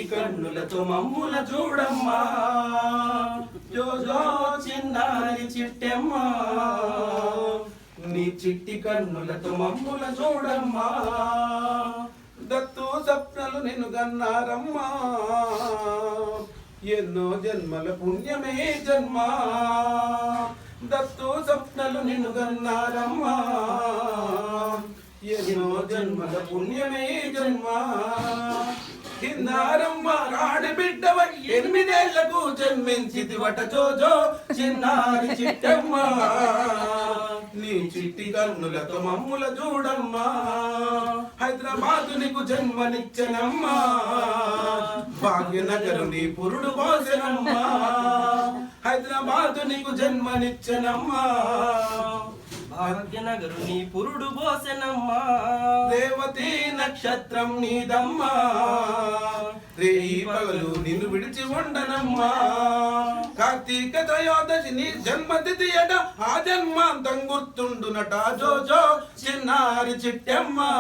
చిట్టి కన్నులతో మమ్ముల చూడమ్మా జోజో చిన్నారి చిట్టెమ్మా నీ చిట్టి కన్నులతో మమ్ముల చూడమ్మా దత్తు సప్నలు నిన్ను గన్నారమ్మా ఎన్నో జన్మల పుణ్యమే జన్మ దత్తు సప్నలు నిన్ను గన్నారమ్మా ఎన్నో జన్మల పుణ్యమే జన్మ కిన్నారమ్మ రాడి బిడ్డవై 8 ఏళ్లకు జన్మించితివట జోజో చిన్నారి చిట్టమ్మ నీ చిట్టి కన్నులతో మమ్ముల చూడమ్మా హైదరాబాదు నీకు జన్మనిచ్చనమ్మా భాగ్యనగరు నీ పురుడు పోసెనమ్మా హైదరాబాదు నీకు జన్మనిచ్చనమ్మా భాగ్యనగరు నీ పురుడు పోసెనమ్మా రేవతి నక్షత్రం నీదమ్మా రేయి పగలు నిన్ను విడిచి ఉండనమ్మా కార్తీక త్రయోదశి నీ జన్మతిథి అట ఆ జన్మాంతం గుర్తుండునట జోజో చిన్నారి చిట్టమ్మా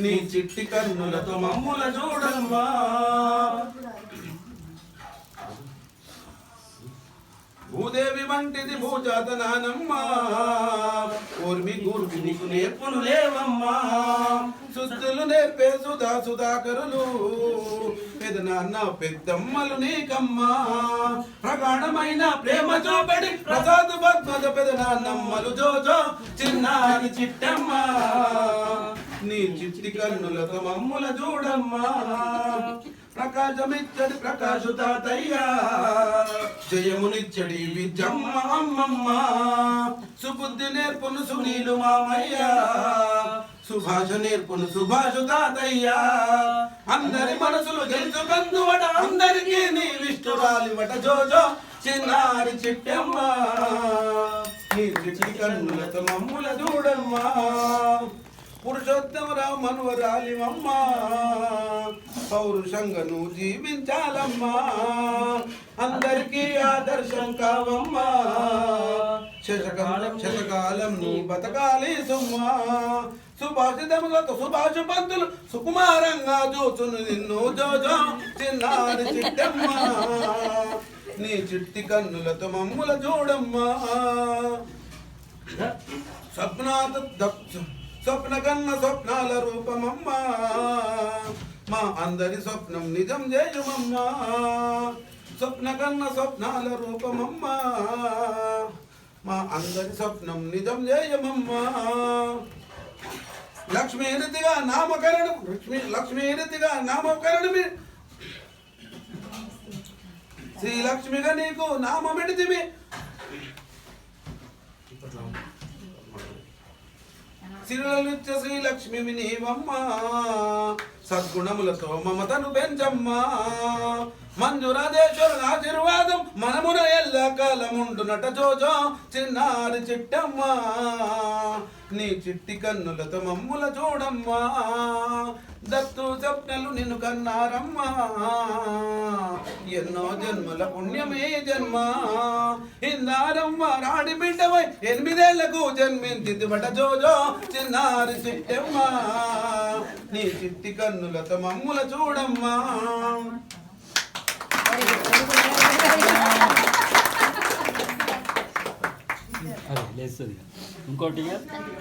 నీ చిట్టి కన్నులతో మమ్ముల చూడమ్మా భూదేవి వంటిది భూజాతనానమ్మా ఊర్మి గూర్మి నీకు నేర్పులు లేవమ్మా సుద్దులు నేర్పే సుధాకరులు పెదనాన్న పెద్దమ్మలు నీకమ్మా ప్రగాఢమైన ప్రేమ చూపడి ప్రసాద్ పద్మజ పెదనాన్నమ్మలు జోజో చిన్నారి చిట్టమ్మా నీ చిట్టి కన్నులతో మమ్ముల చూడమ్మా ప్రకాశమిచ్చడి ప్రకాశు తాతయ్యా జయమునిచ్చడి విద్యమ్మ అమ్మమ్మ సుబుద్ధి నేర్పును సునీలు మామయ్య సుభాష నేర్పును సుభాషు తాతయ్యా అందరి మనసులు గెలుచుకందువట అందరికీ నీ విష్ణురాలివట జోజో చిన్నారి చిట్టమ్మ నీ చిట్టి కన్నులతో మమ్ముల చూడమ్మా పురుషోత్తమరావు మనువరాలివమ్మా పౌరుషంగా నువ్వు జీవించాలమ్మా అందరికీ ఆదర్శం కావమ్మా శతకాలం నీ బతకాలి సుమ్మా సుభాషితములతో సుభాషు పంతులు సుకుమారంగా చూచును నిన్ను జోజో చిన్నారి చిట్టమ్మా నీ చిట్టి కన్నులతో మమ్ముల చూడమ్మా స్వప్న కన్న స్వప్నాల రూపమమ్మా మా అందరి స్వప్నం నిజం చేయుమమ్మా స్వప్న కన్న స్వప్నాల రూపమమ్మా మా అందరి స్వప్నం నిజం చేయమమ్మా లక్ష్మీరీతిగా నామకరణం లక్ష్మీరీతిగా నామకరణమి శ్రీలక్ష్మిగా నీకు నామమిడితిమి సిరులనిత్య శ్రీలక్ష్మి నీవమ్మా సద్గుణములతో మమతను పెంచమ్మా మంజురాజేశ్వరు ఆశీర్వాదం మనమున ఎల్ల కాలముండునట జోజో చిన్నారి చిట్టమ్మా నీ చిట్టి కన్నులతో మమ్ముల చూడమ్మా దత్తు స్వప్నలు నిన్ను కన్నారమ్మా ఎన్నో జన్మల పుణ్యమే జన్మ ఇందారమ్మ రాడి బిడ్డవై 8 ఏళ్లకు జన్మించితివట జోజో చిన్నారి చిట్టమ్మా నీ చిట్టి కన్నులతో మమ్ముల చూడమ్మా అరే లేదు ఇంకోటి